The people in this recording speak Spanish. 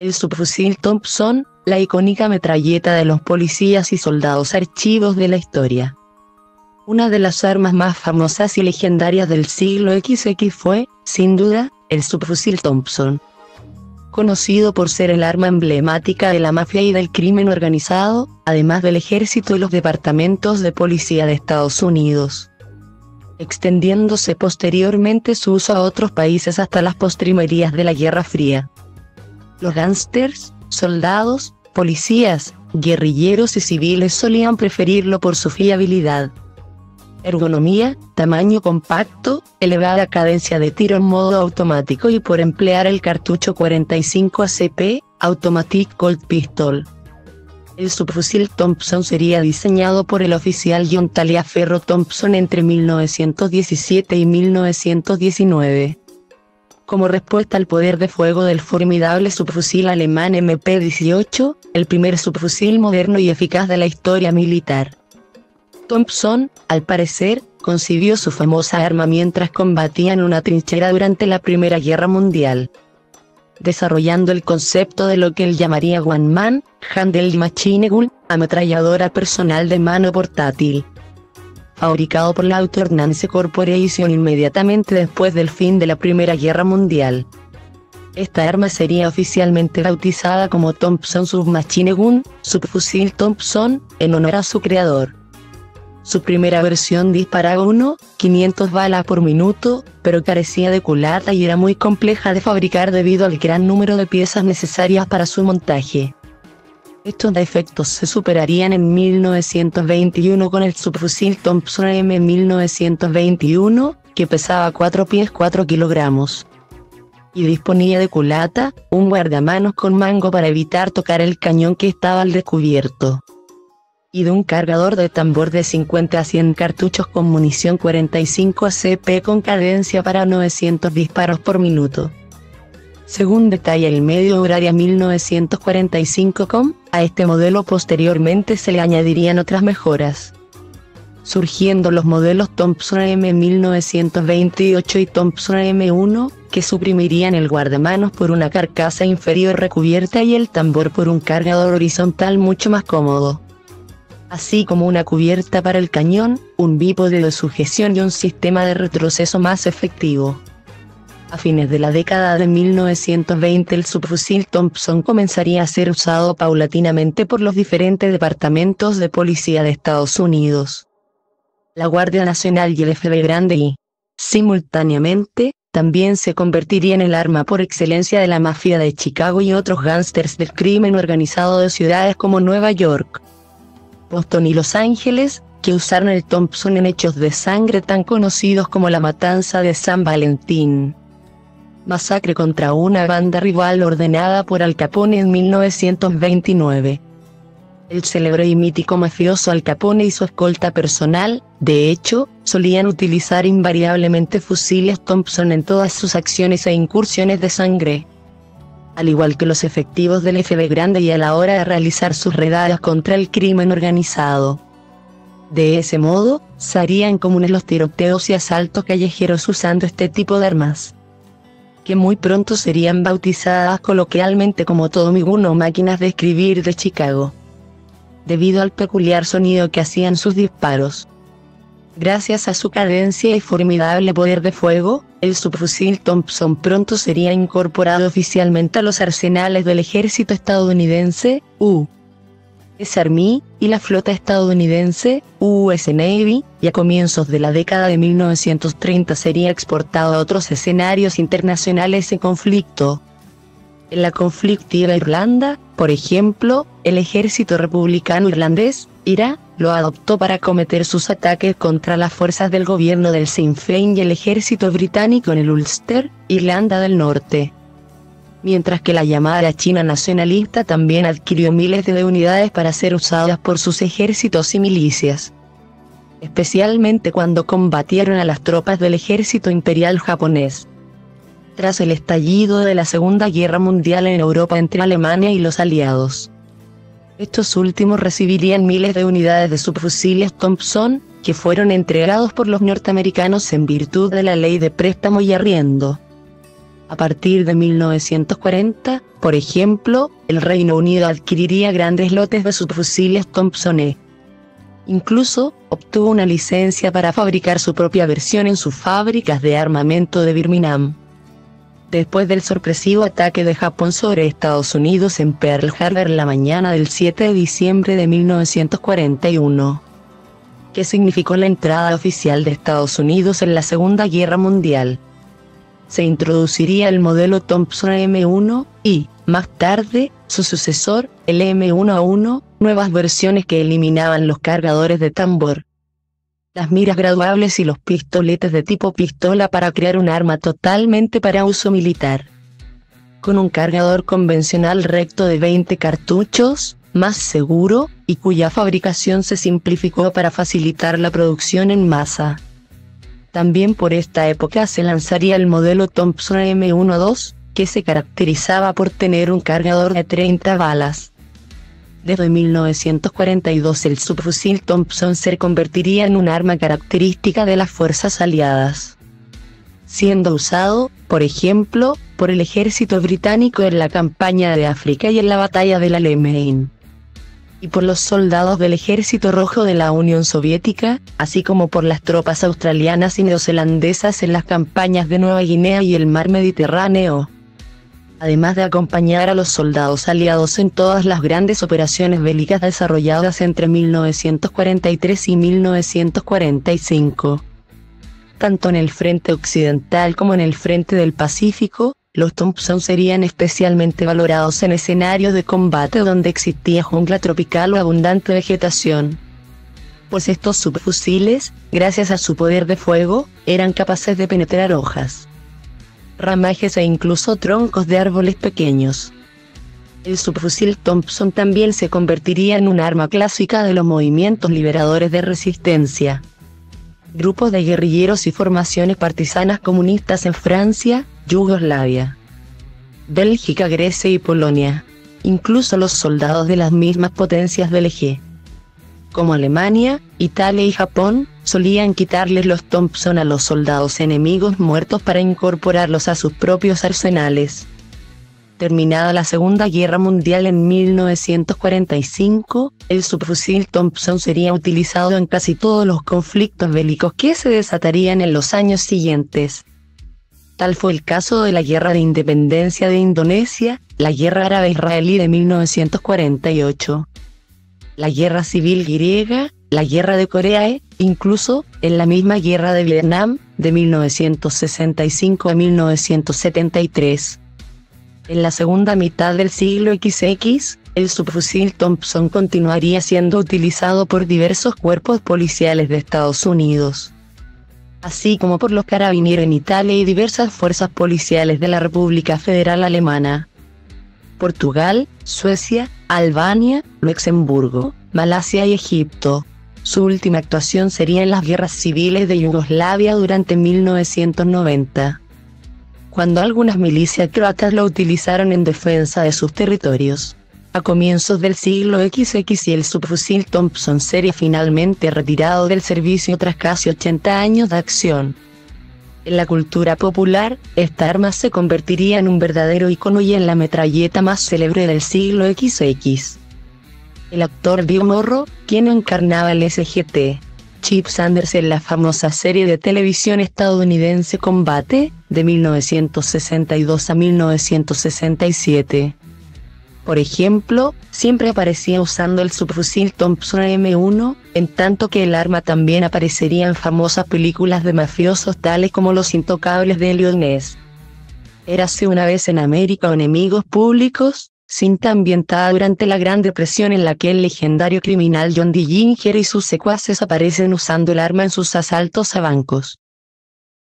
El subfusil Thompson, la icónica metralleta de los policías y soldados archivos de la historia. Una de las armas más famosas y legendarias del siglo XX fue, sin duda, el subfusil Thompson. Conocido por ser el arma emblemática de la mafia y del crimen organizado, además del ejército y los departamentos de policía de Estados Unidos. Extendiéndose posteriormente su uso a otros países hasta las postrimerías de la Guerra Fría. Los gángsters, soldados, policías, guerrilleros y civiles solían preferirlo por su fiabilidad, ergonomía, tamaño compacto, elevada cadencia de tiro en modo automático y por emplear el cartucho 45 ACP, Automatic Colt Pistol. El subfusil Thompson sería diseñado por el oficial John Taliaferro Thompson entre 1917 y 1919. Como respuesta al poder de fuego del formidable subfusil alemán MP-18, el primer subfusil moderno y eficaz de la historia militar. Thompson, al parecer, concibió su famosa arma mientras combatía en una trinchera durante la Primera Guerra Mundial, desarrollando el concepto de lo que él llamaría One Man, Handheld Machine Gun, ametralladora personal de mano portátil. Fabricado por la Auto Ordnance Corporation inmediatamente después del fin de la Primera Guerra Mundial. Esta arma sería oficialmente bautizada como Thompson Submachine Gun, subfusil Thompson, en honor a su creador. Su primera versión disparaba 500 balas por minuto, pero carecía de culata y era muy compleja de fabricar debido al gran número de piezas necesarias para su montaje. Estos defectos se superarían en 1921 con el subfusil Thompson M1921, que pesaba 4 pies 4 kilogramos. Y disponía de culata, un guardamanos con mango para evitar tocar el cañón que estaba al descubierto. Y de un cargador de tambor de 50 a 100 cartuchos con munición 45 ACP con cadencia para 900 disparos por minuto. Según detalla el medio Horaria 1945 a este modelo posteriormente se le añadirían otras mejoras, surgiendo los modelos Thompson M1928 y Thompson M1, que suprimirían el guardamanos por una carcasa inferior recubierta y el tambor por un cargador horizontal mucho más cómodo, así como una cubierta para el cañón, un bípode de sujeción y un sistema de retroceso más efectivo. A fines de la década de 1920 el subfusil Thompson comenzaría a ser usado paulatinamente por los diferentes departamentos de policía de Estados Unidos, la Guardia Nacional y el FBI Grande y, simultáneamente, también se convertiría en el arma por excelencia de la mafia de Chicago y otros gángsters del crimen organizado de ciudades como Nueva York, Boston y Los Ángeles, que usaron el Thompson en hechos de sangre tan conocidos como la matanza de San Valentín, masacre contra una banda rival ordenada por Al Capone en 1929. El célebre y mítico mafioso Al Capone y su escolta personal, de hecho, solían utilizar invariablemente fusiles Thompson en todas sus acciones e incursiones de sangre, al igual que los efectivos del FBI Grande y a la hora de realizar sus redadas contra el crimen organizado. De ese modo, se harían comunes los tiroteos y asaltos callejeros usando este tipo de armas, que muy pronto serían bautizadas coloquialmente como Tommy Gun o máquinas de escribir de Chicago, debido al peculiar sonido que hacían sus disparos. Gracias a su cadencia y formidable poder de fuego, el subfusil Thompson pronto sería incorporado oficialmente a los arsenales del ejército estadounidense, U.S. Army, y la flota estadounidense, U.S. Navy, y a comienzos de la década de 1930 sería exportado a otros escenarios internacionales en conflicto. En la conflictiva Irlanda, por ejemplo, el ejército republicano irlandés, IRA, lo adoptó para acometer sus ataques contra las fuerzas del gobierno del Sinn Féin y el ejército británico en el Ulster, Irlanda del Norte. Mientras que la llamada China nacionalista también adquirió miles de unidades para ser usadas por sus ejércitos y milicias, especialmente cuando combatieron a las tropas del ejército imperial japonés. Tras el estallido de la Segunda Guerra Mundial en Europa entre Alemania y los aliados, estos últimos recibirían miles de unidades de subfusiles Thompson, que fueron entregados por los norteamericanos en virtud de la ley de préstamo y arriendo. A partir de 1940, por ejemplo, el Reino Unido adquiriría grandes lotes de subfusiles Thompson E. Incluso, obtuvo una licencia para fabricar su propia versión en sus fábricas de armamento de Birmingham. Después del sorpresivo ataque de Japón sobre Estados Unidos en Pearl Harbor la mañana del 7 de diciembre de 1941, que significó la entrada oficial de Estados Unidos en la Segunda Guerra Mundial, se introduciría el modelo Thompson M1, y, más tarde, su sucesor, el M1A1, nuevas versiones que eliminaban los cargadores de tambor, las miras graduables y los pistoletes de tipo pistola para crear un arma totalmente para uso militar. Con un cargador convencional recto de 20 cartuchos, más seguro, y cuya fabricación se simplificó para facilitar la producción en masa. También por esta época se lanzaría el modelo Thompson M12, que se caracterizaba por tener un cargador de 30 balas. Desde 1942 el subfusil Thompson se convertiría en un arma característica de las fuerzas aliadas, siendo usado, por ejemplo, por el ejército británico en la campaña de África y en la batalla del Alamein, y por los soldados del Ejército Rojo de la Unión Soviética, así como por las tropas australianas y neozelandesas en las campañas de Nueva Guinea y el Mar Mediterráneo, además de acompañar a los soldados aliados en todas las grandes operaciones bélicas desarrolladas entre 1943 y 1945. Tanto en el frente occidental como en el frente del Pacífico, los Thompson serían especialmente valorados en escenarios de combate donde existía jungla tropical o abundante vegetación, pues estos subfusiles, gracias a su poder de fuego, eran capaces de penetrar hojas, ramajes e incluso troncos de árboles pequeños. El subfusil Thompson también se convertiría en un arma clásica de los movimientos liberadores de resistencia, grupos de guerrilleros y formaciones partisanas comunistas en Francia, Yugoslavia, Bélgica, Grecia y Polonia. Incluso los soldados de las mismas potencias del eje, como Alemania, Italia y Japón, solían quitarles los Thompson a los soldados enemigos muertos para incorporarlos a sus propios arsenales. Terminada la Segunda Guerra Mundial en 1945, el subfusil Thompson sería utilizado en casi todos los conflictos bélicos que se desatarían en los años siguientes. Tal fue el caso de la Guerra de Independencia de Indonesia, la Guerra Árabe-Israelí de 1948, la Guerra Civil Griega, la Guerra de Corea incluso, en la misma Guerra de Vietnam, de 1965 a 1973. En la segunda mitad del siglo XX, el subfusil Thompson continuaría siendo utilizado por diversos cuerpos policiales de Estados Unidos, así como por los carabineros en Italia y diversas fuerzas policiales de la República Federal Alemana, Portugal, Suecia, Albania, Luxemburgo, Malasia y Egipto. Su última actuación sería en las guerras civiles de Yugoslavia durante 1990, cuando algunas milicias croatas lo utilizaron en defensa de sus territorios. A comienzos del siglo XX y el subfusil Thompson sería finalmente retirado del servicio tras casi 80 años de acción. En la cultura popular, esta arma se convertiría en un verdadero icono y en la metralleta más célebre del siglo XX. El actor Bill Morrow, quien encarnaba el SGT, Chip Sanders en la famosa serie de televisión estadounidense Combate, de 1962 a 1967. Por ejemplo, siempre aparecía usando el subfusil Thompson M1, en tanto que el arma también aparecería en famosas películas de mafiosos tales como Los Intocables de Elliot Ness, Érase una vez en América o Enemigos Públicos, cinta ambientada durante la Gran Depresión en la que el legendario criminal John D. Ginger y sus secuaces aparecen usando el arma en sus asaltos a bancos.